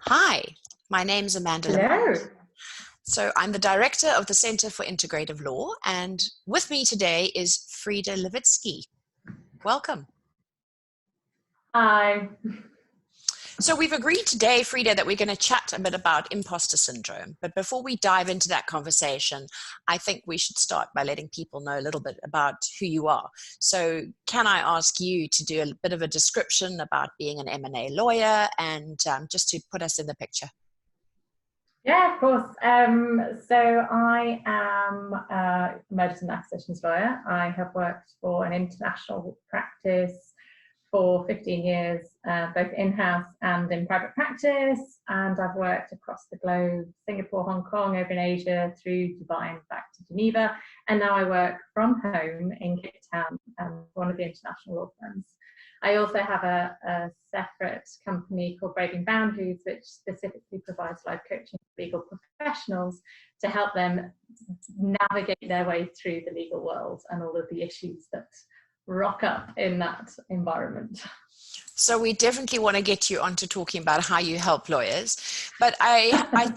Hi, my name's Amanda Hello. Lamond. So I'm the director of the Center for Integrative Law, and with me today is Frieda Levycky. Welcome. Hi. So we've agreed today, Frieda, that we're going to chat a bit about imposter syndrome. But before we dive into that conversation, I think we should start by letting people know a little bit about who you are. So can I ask you to do a bit of a description about being an M&A lawyer and just to put us in the picture? Yeah, of course. So I am a mergers and acquisitions lawyer. I have worked for an international practice for 15 years, both in-house and in private practice. And I've worked across the globe, Singapore, Hong Kong, over in Asia, through Dubai and back to Geneva. And now I work from home in Cape Town, one of the international law firms. I also have a separate company called Braving Boundaries, which specifically provides life coaching for legal professionals to help them navigate their way through the legal world and all of the issues that rock up in that environment. So we definitely want to get you onto talking about how you help lawyers. But I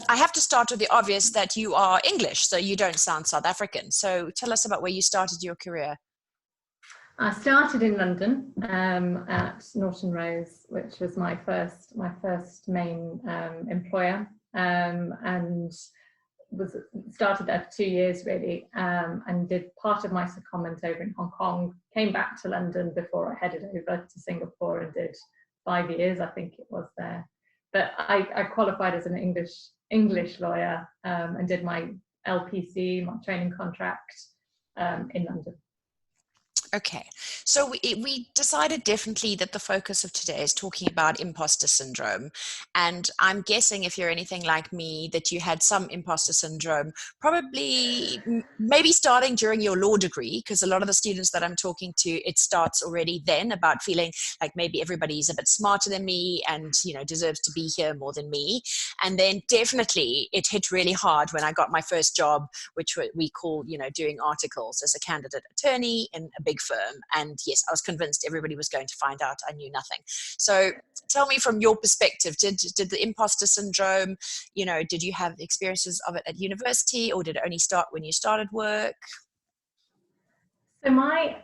have to start with the obvious that you are English, so you don't sound South African. So tell us about where you started your career. I started in London at Norton Rose, which was my first main employer, and started there for 2 years really, and did part of my secondment over in Hong Kong. Came back to London before I headed over to Singapore and did 5 years, I think it was there. But I qualified as an English lawyer and did my LPC, my training contract in London. Okay, so we decided definitely that the focus of today is talking about imposter syndrome. And I'm guessing if you're anything like me, that you had some imposter syndrome, probably maybe starting during your law degree, because a lot of the students that I'm talking to, it starts already then about feeling like maybe everybody's a bit smarter than me and, deserves to be here more than me. And then definitely it hit really hard when I got my first job, which we call, doing articles as a candidate attorney in a big firm. And yes, I was convinced everybody was going to find out I knew nothing. So tell me from your perspective, did the imposter syndrome, did you have experiences of it at university, or did it only start when you started work? So my,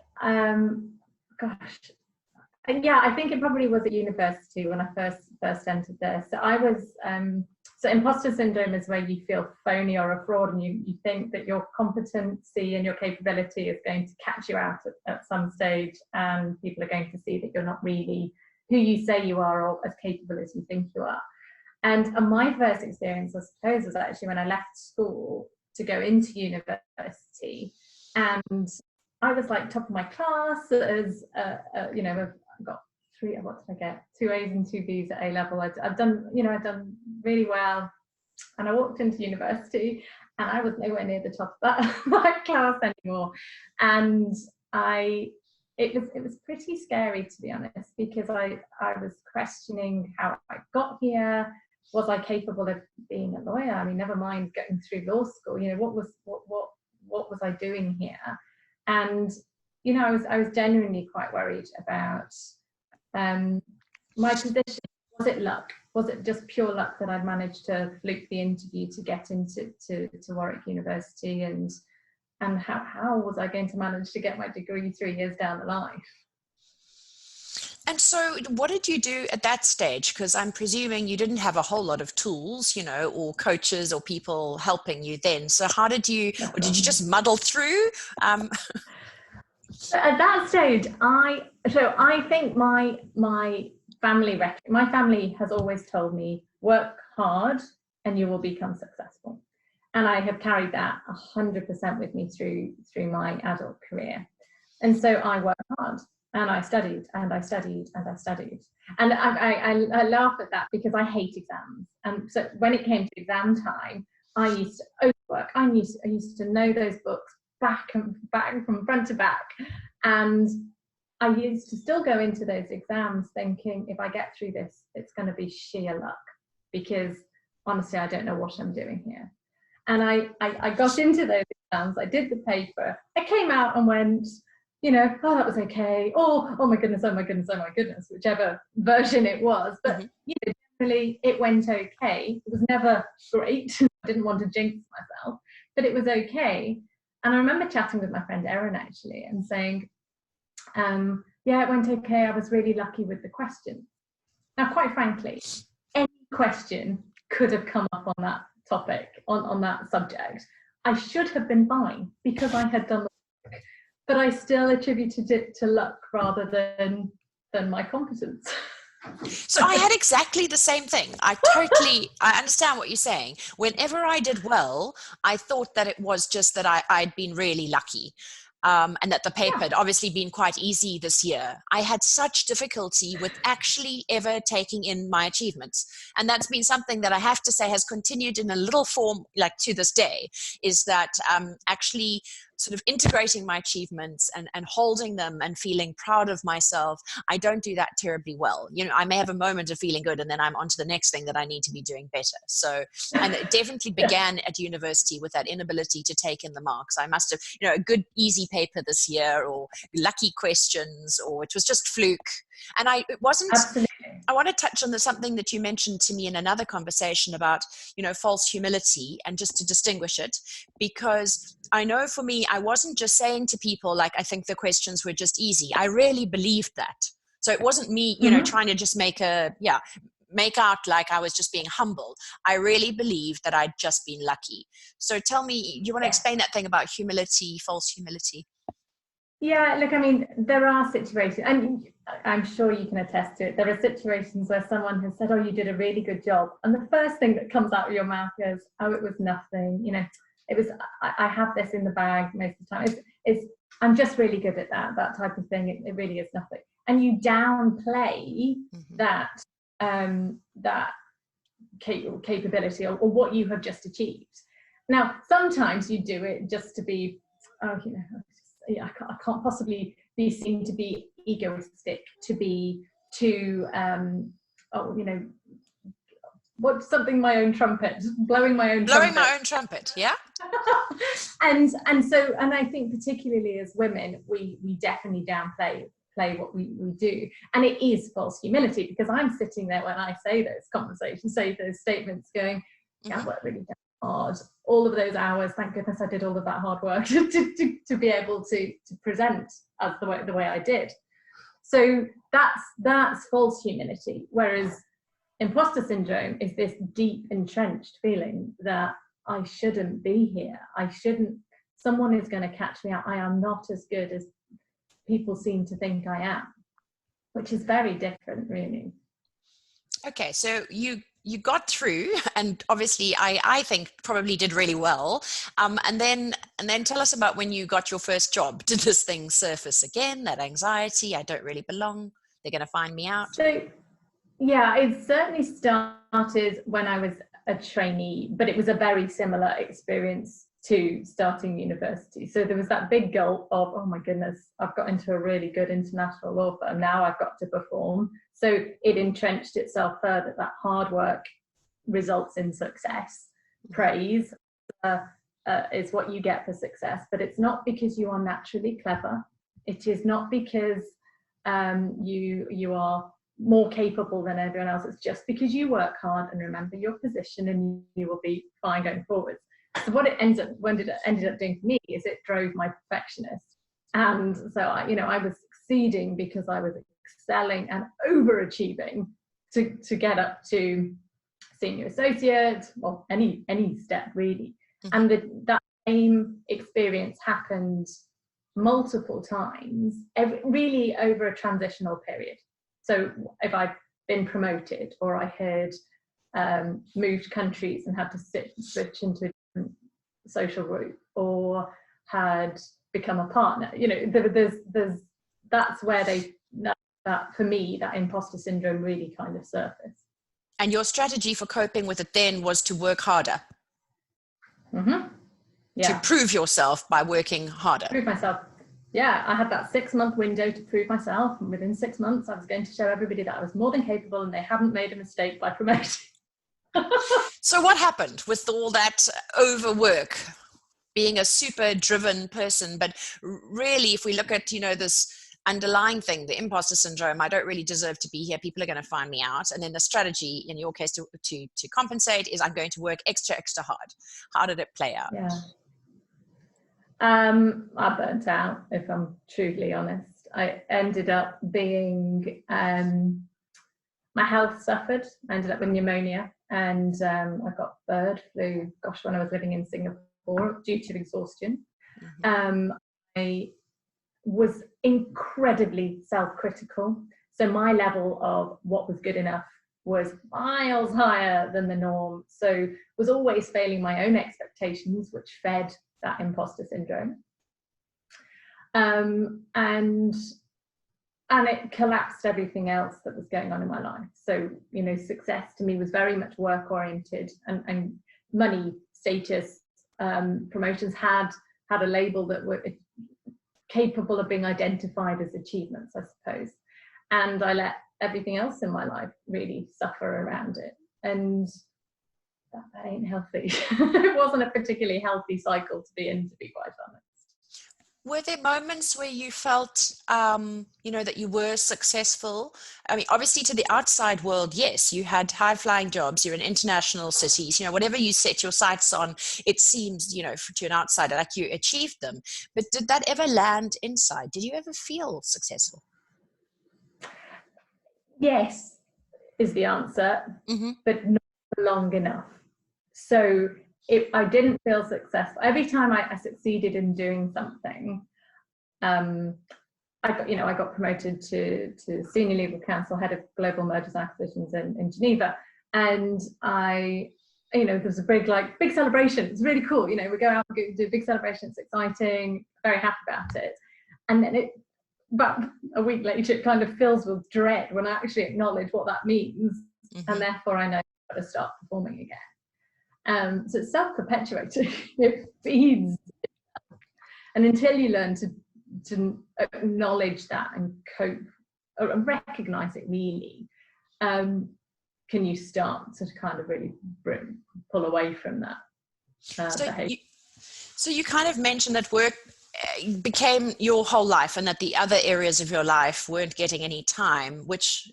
yeah, I think it probably was at university when I first entered there. So I was, so imposter syndrome is where you feel phony or a fraud, and you think that your competency and your capability is going to catch you out at some stage, and people are going to see that you're not really who you say you are or as capable as you think you are. And my first experience, I suppose, was actually when I left school to go into university, and I was like top of my class as I got what did I get? 2 A's and 2 B's at A level. I'd done really well. And I walked into university and I was nowhere near the top of that class anymore. And it was pretty scary, to be honest, because I was questioning how I got here. Was I capable of being a lawyer? I mean, never mind going through law school. What was I doing here? And I was genuinely quite worried about my position. Was it luck? Was it just pure luck that I'd managed to fluke the interview to get into Warwick University, and how was I going to manage to get my degree 3 years down the line? And so what did you do at that stage? Because I'm presuming you didn't have a whole lot of tools, or coaches or people helping you then. So how did you, or did you just muddle through? At that stage, I think my family has always told me, work hard and you will become successful. And I have carried that 100% with me through my adult career. And so I worked hard and I studied and I studied and I studied. And I laugh at that because I hate exams. And so when it came to exam time, I used to overwork. I used to know those books back and back, from front to back. And I used to still go into those exams thinking, if I get through this, it's going to be sheer luck, because honestly, I don't know what I'm doing here. And I got into those exams, I did the paper, I came out and went, oh, that was okay. Oh my goodness, oh my goodness, oh my goodness, whichever version it was. But, generally it went okay. It was never great. I didn't want to jinx myself, but it was okay. And I remember chatting with my friend Erin actually and saying, yeah, it went okay. I was really lucky with the question. Now, quite frankly, any question could have come up on that topic, on that subject. I should have been fine because I had done the work, but I still attributed it to luck rather than my competence. So I had exactly the same thing. I understand what you're saying. Whenever I did well, I thought that it was just that I'd been really lucky. And that the paper had obviously been quite easy this year. I had such difficulty with actually ever taking in my achievements. And that's been something that I have to say has continued in a little form, like to this day, is that actually sort of integrating my achievements and holding them and feeling proud of myself. I don't do that terribly well. You know, I may have a moment of feeling good and then I'm on to the next thing that I need to be doing better. So, and it definitely began at university with that inability to take in the marks. I must have, you know, a good easy paper this year or lucky questions, or it was just fluke. And it wasn't, Absolutely. I want to touch on something that you mentioned to me in another conversation about, you know, false humility, and just to distinguish it, because I know for me, I wasn't just saying to people, like, I think the questions were just easy. I really believed that. So it wasn't me, you know, trying to just make out like I was just being humble. I really believed that I'd just been lucky. So tell me, do you want to explain that thing about humility, false humility? Yeah, look, I mean, there are situations, and I'm sure you can attest to it. There are situations where someone has said, oh, you did a really good job. And the first thing that comes out of your mouth is, oh, it was nothing. You know, it was, I have this in the bag most of the time. I'm just really good at that type of thing. It really is nothing. And you downplay that capability or what you have just achieved. Now, sometimes you do it just to be, oh, you know, I can't possibly be seen to be egoistic, to be too, you know, what's something, my own trumpet, blowing my own trumpet, yeah. and I think particularly as women, we definitely downplay what we do, and it is false humility, because I'm sitting there when I say those statements, going, yeah, I worked really hard, all of those hours, thank goodness I did all of that hard work to be able to present as the way I did. So that's false humility, whereas imposter syndrome is this deep entrenched feeling that I shouldn't be here, someone is going to catch me out, I am not as good as people seem to think I am, which is very different, really. Okay, so you got through, and obviously I think probably did really well. And then tell us about when you got your first job. Did this thing surface again, that anxiety, I don't really belong, they're going to find me out? So yeah, it certainly started when I was a trainee, but it was a very similar experience to starting university. So there was that big gulp of, oh my goodness, I've got into a really good international law firm, now I've got to perform. So it entrenched itself further, that hard work results in success. Praise is what you get for success, but it's not because you are naturally clever. It is not because you are more capable than everyone else. It's just because you work hard and remember your position, and you will be fine going forwards. So what it ended up doing for me is it drove my perfectionist. And so I was succeeding because I was excelling and overachieving to get up to senior associate, or any step really. And that same experience happened multiple times, really over a transitional period. So if I'd been promoted, or I had moved countries and had to switch into a different social group, or had become a partner, that's where that for me, that imposter syndrome really kind of surfaced. And your strategy for coping with it then was to work harder. Yeah. To prove yourself by working harder. Prove myself. Yeah, I had that 6-month window to prove myself, and within 6 months I was going to show everybody that I was more than capable and they hadn't made a mistake by promoting. So what happened with all that overwork, being a super driven person? But really, if we look at, this underlying thing, the imposter syndrome, I don't really deserve to be here, people are going to find me out. And then the strategy in your case to compensate is I'm going to work extra hard. How did it play out? Yeah. I burnt out, if I'm truly honest. I ended up being, my health suffered. I ended up with pneumonia, and I got bird flu, gosh, when I was living in Singapore due to exhaustion. I was incredibly self-critical. So my level of what was good enough was miles higher than the norm. So was always failing my own expectations, which fed that imposter syndrome. And it collapsed everything else that was going on in my life. So, you know, success to me was very much work oriented, and money, status, promotions had a label that were capable of being identified as achievements, I suppose. And I let everything else in my life really suffer around it. And that ain't healthy. It wasn't a particularly healthy cycle to be in, to be quite honest. Were there moments where you felt, you know, that you were successful? I mean, obviously to the outside world, yes, you had high-flying jobs, you're in international cities, you know, whatever you set your sights on, it seems, you know, to an outsider, like you achieved them. But did that ever land inside? Did you ever feel successful? Yes, is the answer, but not long enough. So I didn't feel successful. Every time I succeeded in doing something, I got promoted to senior legal counsel, head of global mergers and acquisitions in Geneva, and there was a big celebration. It's really cool. You know, we go out and do a big celebration. It's exciting. Very happy about it, and then but a week later, it kind of fills with dread when I actually acknowledge what that means, and therefore I know I've got to start performing again. So it's self-perpetuating. It feeds, and until you learn to acknowledge that and cope and recognize it, really, can you start to kind of really pull away from that behavior. So you kind of mentioned that work became your whole life, and that the other areas of your life weren't getting any time, which,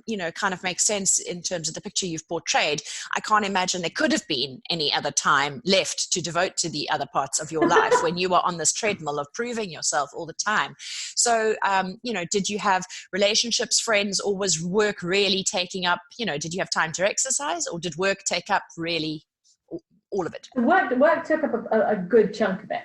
you know, kind of makes sense in terms of the picture you've portrayed. I can't imagine there could have been any other time left to devote to the other parts of your life when you were on this treadmill of proving yourself all the time. So, did you have relationships, friends, or was work really taking up, did you have time to exercise, or did work take up really all of it? Work took up a good chunk of it.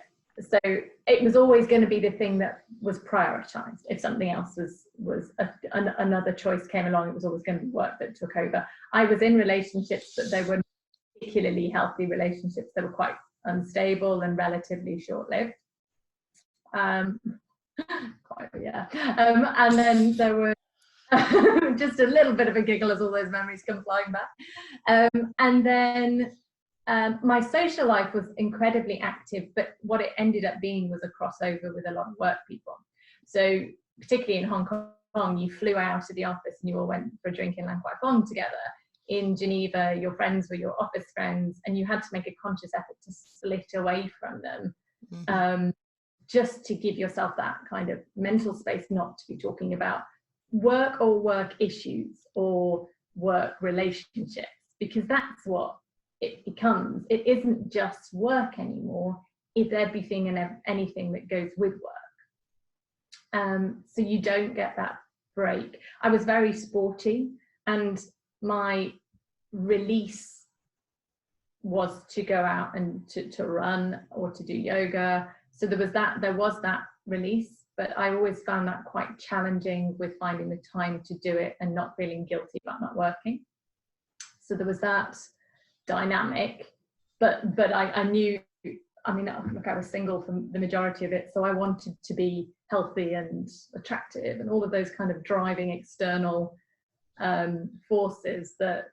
So it was always going to be the thing that was prioritized. If something else was another choice came along, it was always going to be work that took over. I was in relationships, but they were particularly healthy relationships. They were quite unstable and relatively short-lived. And then there were just a little bit of a giggle as all those memories come flying back. And then my social life was incredibly active, but what it ended up being was a crossover with a lot of work people. So particularly in Hong Kong, you flew out of the office and you all went for a drink in Lan Kwai Fong together. In Geneva, your friends were your office friends, and you had to make a conscious effort to split away from them, just to give yourself that kind of mental space not to be talking about work or work issues or work relationships, because that's what it becomes. It isn't just work anymore, it's everything and anything that goes with work. So you don't get that break. I was very sporty, and my release was to go out and to run or to do yoga. So there was that release, but I always found that quite challenging with finding the time to do it and not feeling guilty about not working. So there was that dynamic, but I knew, I was single for the majority of it, so I wanted to be healthy and attractive and all of those kind of driving external forces that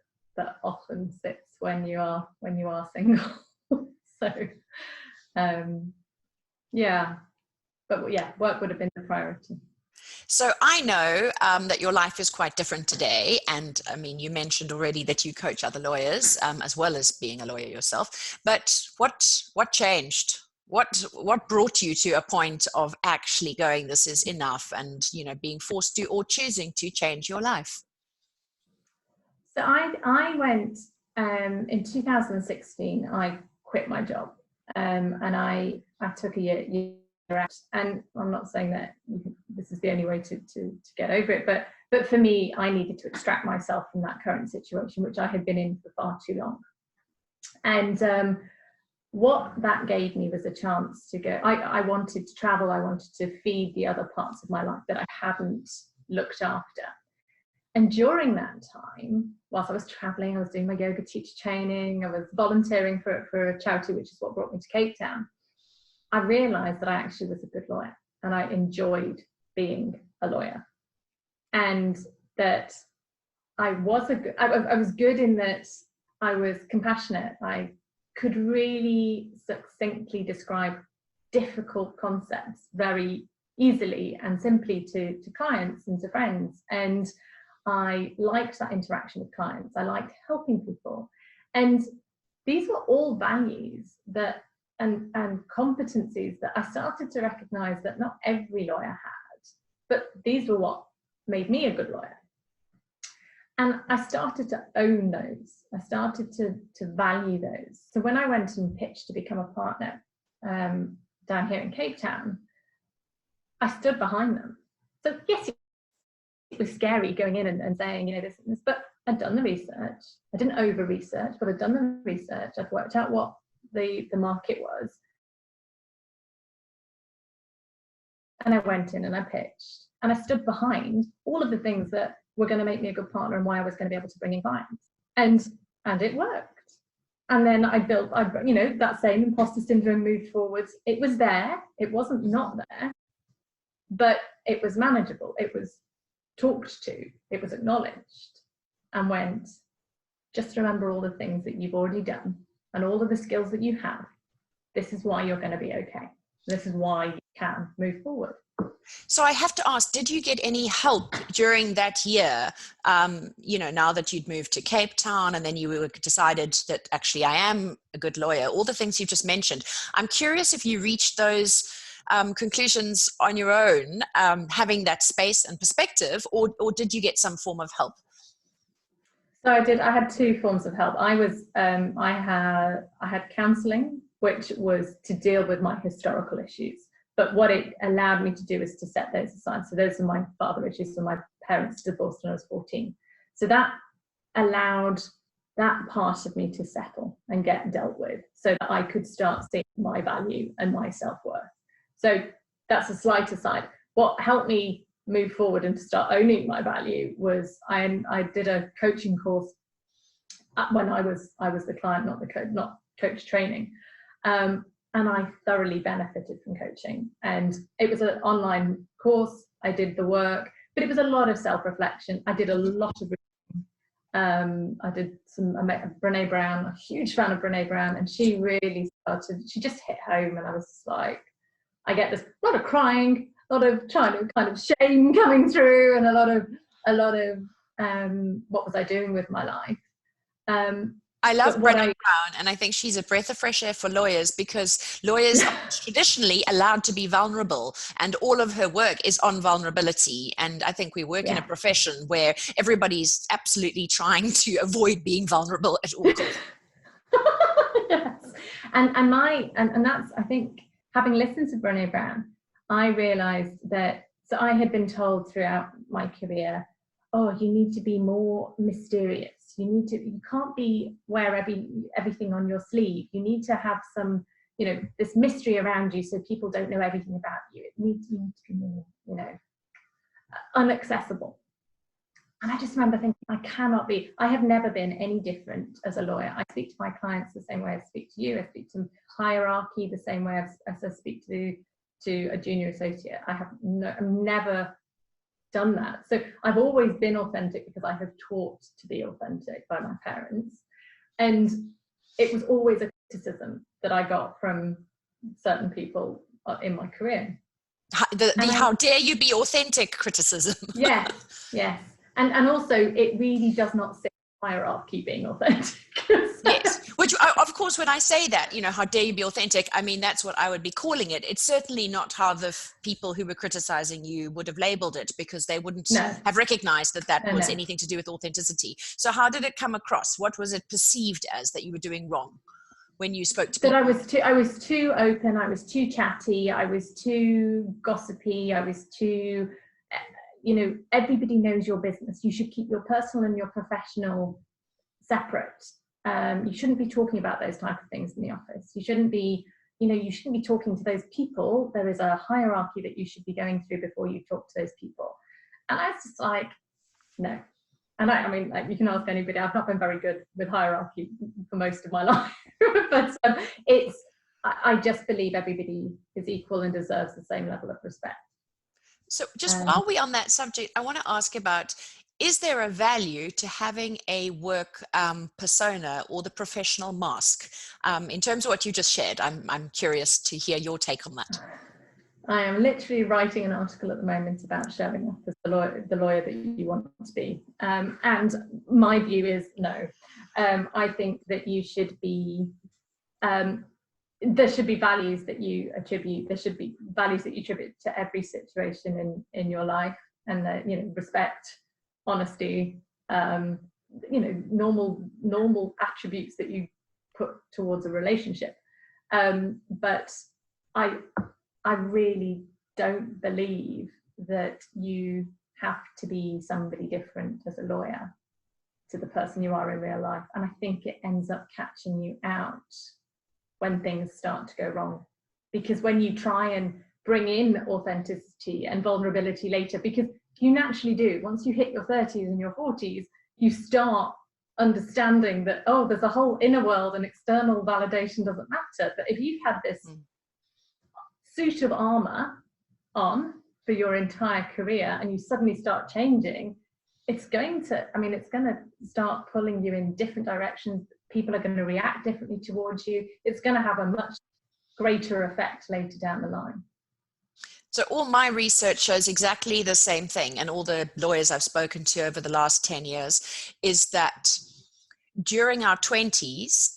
often sits when you are single. Work would have been the priority. So I know that your life is quite different today. And I mean, you mentioned already that you coach other lawyers as well as being a lawyer yourself. But what changed? What brought you to a point of actually going, this is enough, and being forced to or choosing to change your life? So I went in 2016. I quit my job, and I took a year out. And I'm not saying that this is the only way to get over it, but for me, I needed to extract myself from that current situation, which I had been in for far too long. And what that gave me was a chance to go. I wanted to travel. I wanted to feed the other parts of my life that I hadn't looked after. And during that time, whilst I was traveling, I was doing my yoga teacher training, I was volunteering for a charity, which is what brought me to Cape Town. I realized that I actually was a good lawyer, and I enjoyed being a lawyer, and that I was good in that I was compassionate. I could really succinctly describe difficult concepts very easily and simply to clients and to friends. And I liked that interaction with clients. I liked helping people. And these were all values that and competencies that I started to recognize that not every lawyer had, but these were what made me a good lawyer. And I started to own those. I started to value those. So when I went and pitched to become a partner down here in Cape Town, I stood behind them. So yes, it was scary going in and saying, this and this, but I'd done the research. I didn't over research, but I'd done the research. I'd worked out what the market was. And I went in and I pitched, and I stood behind all of the things that were going to make me a good partner and why I was going to be able to bring in clients. And it worked. And then I built, that same imposter syndrome moved forwards. It was there. It wasn't not there, but it was manageable. It was talked to. It was acknowledged, and went, just remember all the things that you've already done and all of the skills that you have. This is why you're going to be okay. This is why you can move forward. So I have to ask, did you get any help during that year, now that you'd moved to Cape Town and then you decided that actually I am a good lawyer, all the things you just mentioned? I'm curious if you reached those conclusions on your own, having that space and perspective, or did you get some form of help? So I did. I had two forms of help. I had counselling, which was to deal with my historical issues. But what it allowed me to do is to set those aside. So those are my father issues. So my parents divorced when I was 14. So that allowed that part of me to settle and get dealt with, so that I could start seeing my value and my self-worth. So that's a slight aside. What helped me move forward and to start owning my value was I did a coaching course when I was the client, not coach training. And I thoroughly benefited from coaching. And it was an online course. I did the work, but it was a lot of self-reflection. I did a lot of reading. I met Brene Brown, a huge fan of Brene Brown, and she really she just hit home, and I was like, I get this a lot of crying, a lot of trying to kind of shame coming through, and a lot of what was I doing with my life? I love Brené Brown, and I think she's a breath of fresh air for lawyers, because lawyers are traditionally allowed to be vulnerable, and all of her work is on vulnerability. And I think we work in a profession where everybody's absolutely trying to avoid being vulnerable at all costs. Yes. And that's, I think, having listened to Brené Brown, I realized that, so I had been told throughout my career, oh, you need to be more mysterious. You can't wear everything on your sleeve. You need to have some, this mystery around you, so people don't know everything about you. You need to be more, unaccessible. And I just remember thinking, I have never been any different as a lawyer. I speak to my clients the same way I speak to you. I speak to hierarchy the same way as I speak to a junior associate. I've never done that. So I've always been authentic, because I have taught to be authentic by my parents. And it was always a criticism that I got from certain people in my career. How dare you be authentic criticism. Yes. And also, it really does not sit hierarchy being authentic. Yes, which of course, when I say that, how dare you be authentic, I mean, that's what I would be calling it. It's certainly not how the people who were criticizing you would have labeled it, because they wouldn't No, have recognized that that was no. anything to do with authenticity. So how did it come across? What was it perceived as that you were doing wrong when you spoke to That people? I was too open, I was too chatty, I was too gossipy, I was too, everybody knows your business. You should keep your personal and your professional separate. You shouldn't be talking about those type of things in the office. You shouldn't be talking to those people. There is a hierarchy that you should be going through before you talk to those people. And I was just like, no. And I mean, like, you can ask anybody. I've not been very good with hierarchy for most of my life, but I just believe everybody is equal and deserves the same level of respect. So just while we're on that subject, I want to ask about, is there a value to having a work persona or the professional mask? In terms of what you just shared, I'm curious to hear your take on that. I am literally writing an article at the moment about showing up as the lawyer that you want to be. And my view is no. I think that you should be, there should be values that you attribute, to every situation in your life, and that, respect, honesty, normal attributes that you put towards a relationship. But I really don't believe that you have to be somebody different as a lawyer to the person you are in real life. And I think it ends up catching you out when things start to go wrong. Because when you try and bring in authenticity and vulnerability later, because you naturally do, once you hit your 30s and your 40s, you start understanding that, oh, there's a whole inner world and external validation doesn't matter. But if you've had this suit of armor on for your entire career and you suddenly start changing, it's going to start pulling you in different directions. People are going to react differently towards you. It's going to have a much greater effect later down the line. So all my research shows exactly the same thing, and all the lawyers I've spoken to over the last 10 years, is that during our 20s,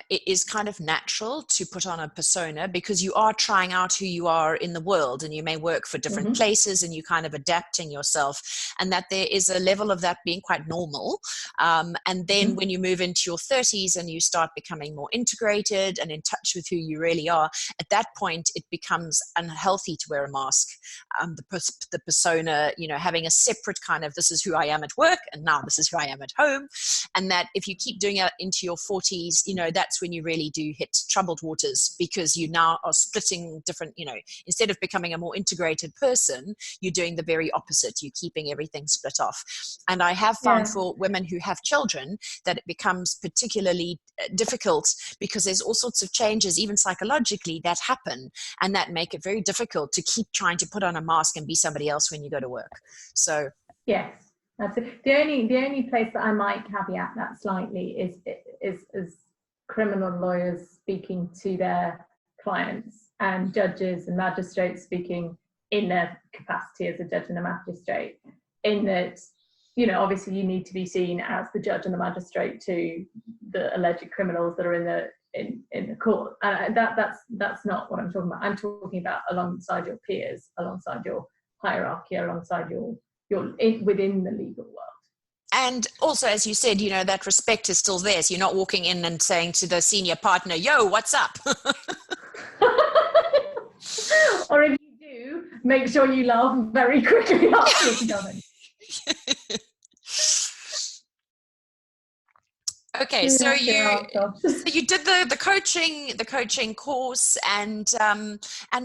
it is kind of natural to put on a persona, because you are trying out who you are in the world, and you may work for different places, and you kind of adapting yourself, and that there is a level of that being quite normal. And then when you move into your 30s and you start becoming more integrated and in touch with who you really are, at that point it becomes unhealthy to wear a mask. The persona, having a separate kind of, this is who I am at work, and now this is who I am at home. And that if you keep doing it into your 40s, that's when you really do hit troubled waters, because you now are splitting different, instead of becoming a more integrated person, you're doing the very opposite. You're keeping everything split off. And I have found for women who have children that it becomes particularly difficult, because there's all sorts of changes, even psychologically, that happen, and that make it very difficult to keep trying to put on a mask and be somebody else when you go to work. So yes. That's it. The only place that I might caveat that slightly is criminal lawyers speaking to their clients, and judges and magistrates speaking in their capacity as a judge and a magistrate, in that, obviously you need to be seen as the judge and the magistrate to the alleged criminals that are in the court. And that's not what I'm talking about. I'm talking about alongside your peers, alongside your hierarchy, alongside your within the legal world. And also, as you said, that respect is still there. So you're not walking in and saying to the senior partner, yo, what's up? Or if you do, make sure you laugh very quickly after you've done it. Okay, so you did the coaching course, and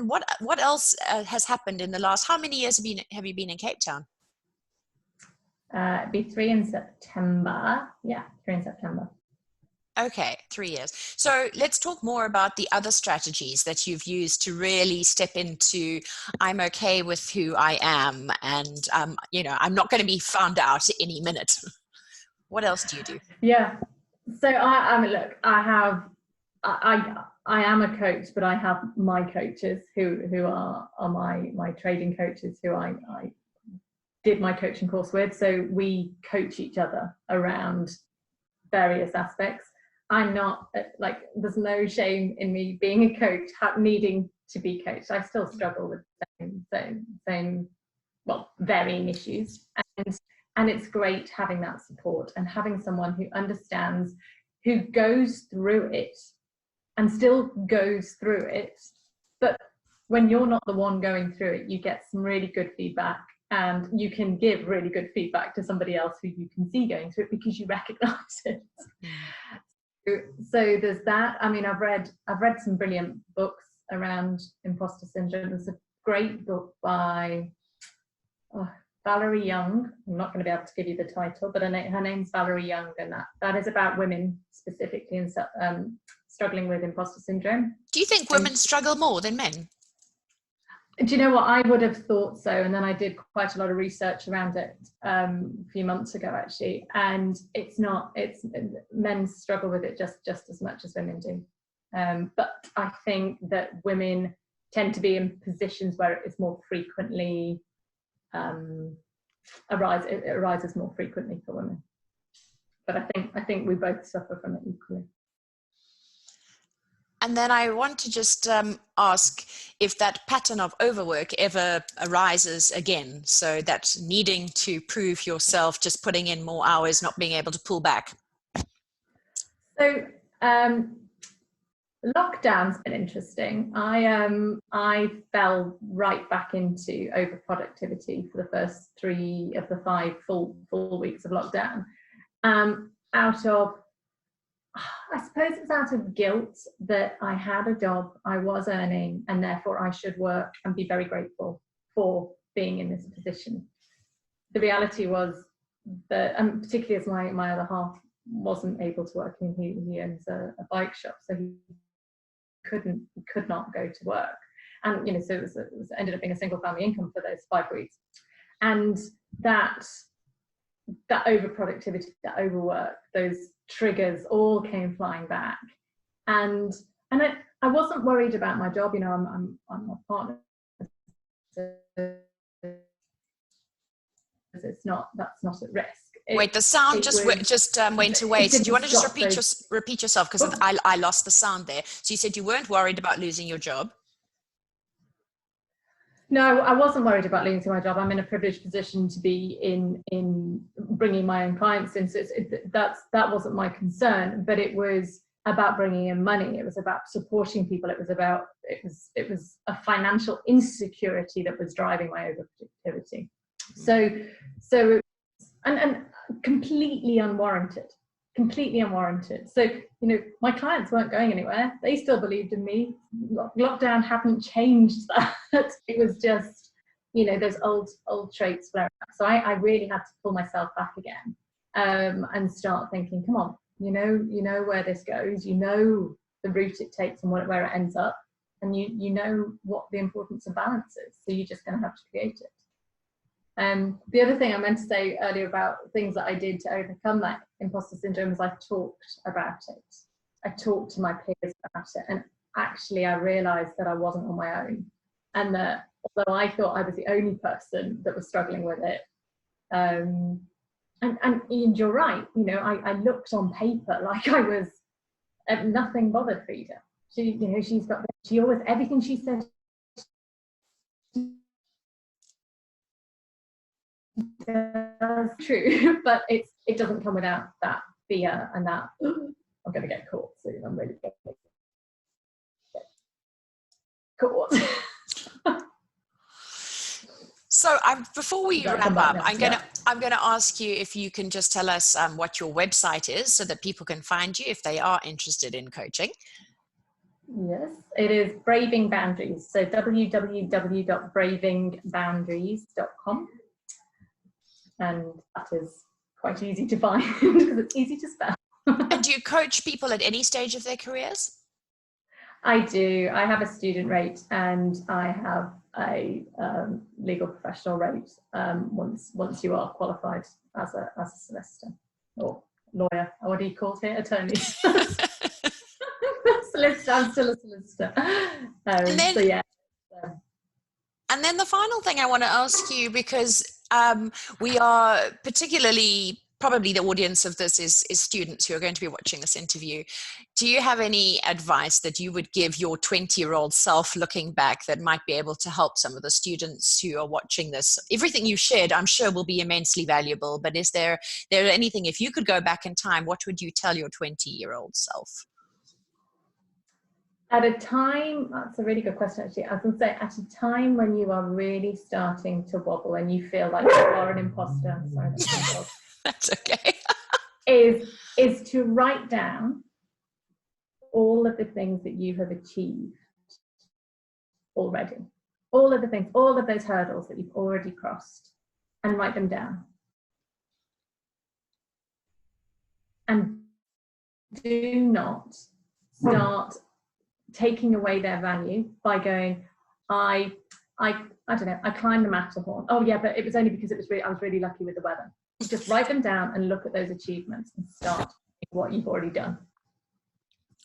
what else has happened in the last? How many years have you been in Cape Town? It'd be 3 in September. Yeah, 3 in September. Okay, 3 years. So let's talk more about the other strategies that you've used to really step into, I'm okay with who I am, and I'm not going to be found out any minute. What else do you do? Yeah. So I mean, look, I am a coach, but I have my coaches who are my trading coaches, who I did my coaching course with. So we coach each other around various aspects. I'm not like, there's no shame in me being a coach, needing to be coached. I still struggle with the same well, varying issues. And it's great having that support and having someone who understands, who goes through it and still goes through it. But when you're not the one going through it, you get some really good feedback, and you can give really good feedback to somebody else who you can see going through it because you recognize it. So there's that. I mean, I've read some brilliant books around imposter syndrome. There's a great book by Valerie Young. I'm not going to be able to give you the title, but her name's Valerie Young, and that is about women specifically and struggling with imposter syndrome. Do you think women struggle more than men? Do you know what? I would have thought so, and then I did quite a lot of research around it a few months ago, actually, and it's not. It's men struggle with it just as much as women do, but I think that women tend to be in positions where it is more frequently it arises more frequently for women. But I think we both suffer from it equally. And then I want to just ask if that pattern of overwork ever arises again. So that needing to prove yourself, just putting in more hours, not being able to pull back. So lockdown's been interesting. I fell right back into overproductivity for the first 3 of the 5 full weeks of lockdown. Out of, I suppose it's out of guilt that I had a job I was earning, and therefore I should work and be very grateful for being in this position. The reality was that, and particularly as my other half wasn't able to work, and he owns a bike shop, so he could not go to work, and so it ended up being a single family income for those 5 weeks, and that overproductivity, that overwork, those triggers all came flying back, and I wasn't worried about my job. I'm a partner, so that's not at risk. Wait, the sound just went away. So do you want to just repeat yourself? Because I lost the sound there. So you said you weren't worried about losing your job. No, I wasn't worried about losing my job. I'm in a privileged position to be in bringing my own clients in. So that wasn't my concern, but it was about bringing in money. It was about supporting people. It was a financial insecurity that was driving my overproductivity. So and completely unwarranted. So, my clients weren't going anywhere. They still believed in me. Lockdown hadn't changed that. It was just, those old traits flaring up. So I really had to pull myself back again, and start thinking, come on, you know where this goes, the route it takes and where it ends up, and you know what the importance of balance is. So you're just going to have to create it. The other thing I meant to say earlier about things that I did to overcome that imposter syndrome is I talked about it. I talked to my peers about it, and actually I realised that I wasn't on my own, and that although I thought I was the only person that was struggling with it, and you're right, I looked on paper like I was nothing bothered Frieda. She always, everything she said, true, but it doesn't come without that fear and that I'm going to get caught soon. I'm really going to get caught. So before we wrap up, I'm going to ask you if you can just tell us what your website is, so that people can find you if they are interested in coaching. Yes, it is Braving Boundaries. So www.bravingboundaries.com. And that is quite easy to find because it's easy to spell. And do you coach people at any stage of their careers? I do. I have a student rate, and I have a legal professional rate once you are qualified as a solicitor or lawyer. What do you call it here? Attorney. Solicitor. I'm still a solicitor. So yeah. And then the final thing I want to ask you, because we are particularly probably the audience of this is students who are going to be watching this interview. Do you have any advice that you would give your 20-year-old self looking back that might be able to help some of the students who are watching this? Everything you shared, I'm sure, will be immensely valuable, but is there anything, if you could go back in time, what would you tell your 20-year-old self? At a time, that's a really good question, actually. I was going to say, at a time when you are really starting to wobble and you feel like you are an imposter, I'm sorry, that's my dog. That's okay. is to write down all of the things that you have achieved already. All of the things, all of those hurdles that you've already crossed, and write them down. And do not start taking away their value by going, I don't know, I climbed the Matterhorn. Oh yeah, but it was only because I was really lucky with the weather. Just write them down and look at those achievements and start what you've already done.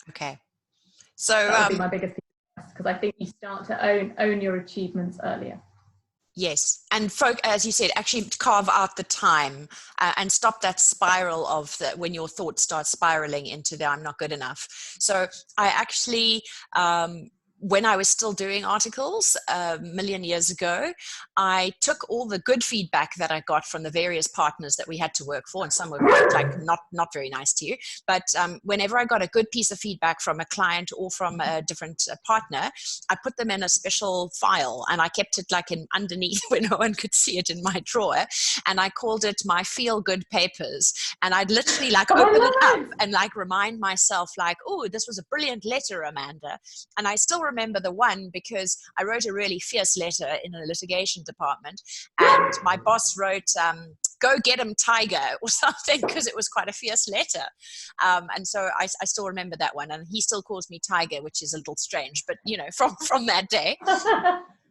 Okay. So that would be my biggest piece, because I think you start to own your achievements earlier. Yes, and as you said, actually carve out the time and stop that spiral of when your thoughts start spiraling into the I'm not good enough. So I actually, when I was still doing articles a million years ago, I took all the good feedback that I got from the various partners that we had to work for, and some were like not very nice to you. But whenever I got a good piece of feedback from a client or from a different partner, I put them in a special file, and I kept it like underneath where no one could see it in my drawer. And I called it my feel good papers. And I'd literally like open it up and like remind myself like, oh, this was a brilliant letter, Amanda. And I still remember the one because I wrote a really fierce letter in a litigation department, and my boss wrote, go get him, Tiger, or something, because it was quite a fierce letter. And so I still remember that one, and he still calls me Tiger, which is a little strange, but you know, from that day.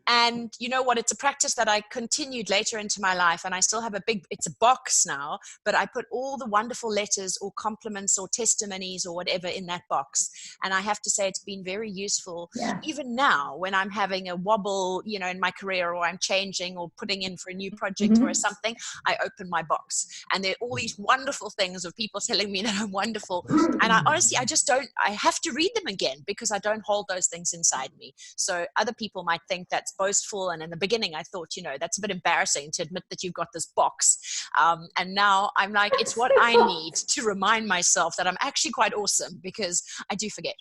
And you know what, it's a practice that I continued later into my life, and I still have it's a box now, but I put all the wonderful letters or compliments or testimonies or whatever in that box. And I have to say it's been very useful, even now when I'm having a wobble, you know, in my career, or I'm changing or putting in for a new project or something, I open my box and there are all these wonderful things of people telling me that I'm wonderful. And I honestly, I have to read them again because I don't hold those things inside me. So other people might think that's boastful, and in the beginning I thought, you know, that's a bit embarrassing to admit that you've got this box, and now I'm like, it's what I need to remind myself that I'm actually quite awesome, because I do forget.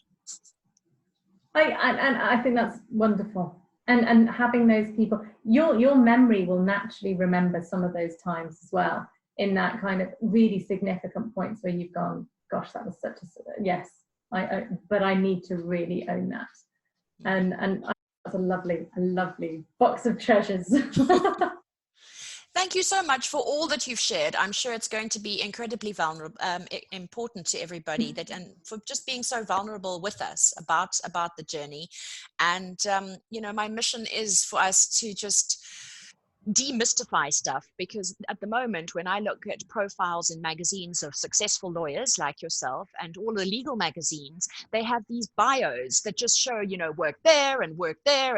I think that's wonderful, and having those people, your memory will naturally remember some of those times as well, in that kind of really significant points where you've gone, gosh, that was such a yes, but I need to really own that, and that's a lovely box of treasures. Thank you so much for all that you've shared. I'm sure it's going to be incredibly vulnerable, important to everybody, and for just being so vulnerable with us about the journey. And you know, my mission is for us to just demystify stuff, because at the moment when I look at profiles in magazines of successful lawyers like yourself and all the legal magazines, they have these bios that just show, you know, work there and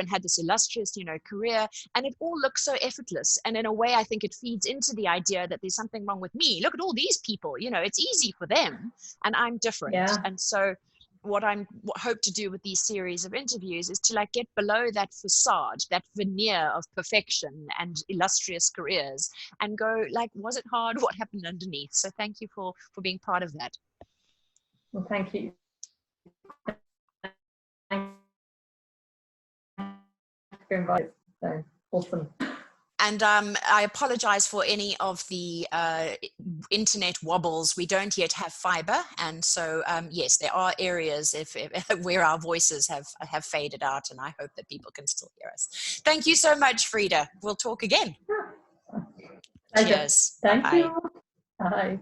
had this illustrious, you know, career, and it all looks so effortless. And in a way, I think it feeds into the idea that there's something wrong with me. Look at all these people, you know, it's easy for them and I'm different. And so what I hope to do with these series of interviews is to like get below that facade, that veneer of perfection and illustrious careers, and go like, was it hard? What happened underneath? So thank you for being part of that. Well, thank you. So awesome. And I apologize for any of the internet wobbles. We don't yet have fiber. And so, yes, there are areas where our voices have faded out, and I hope that people can still hear us. Thank you so much, Frieda. We'll talk again. Cheers. Thank you. Bye.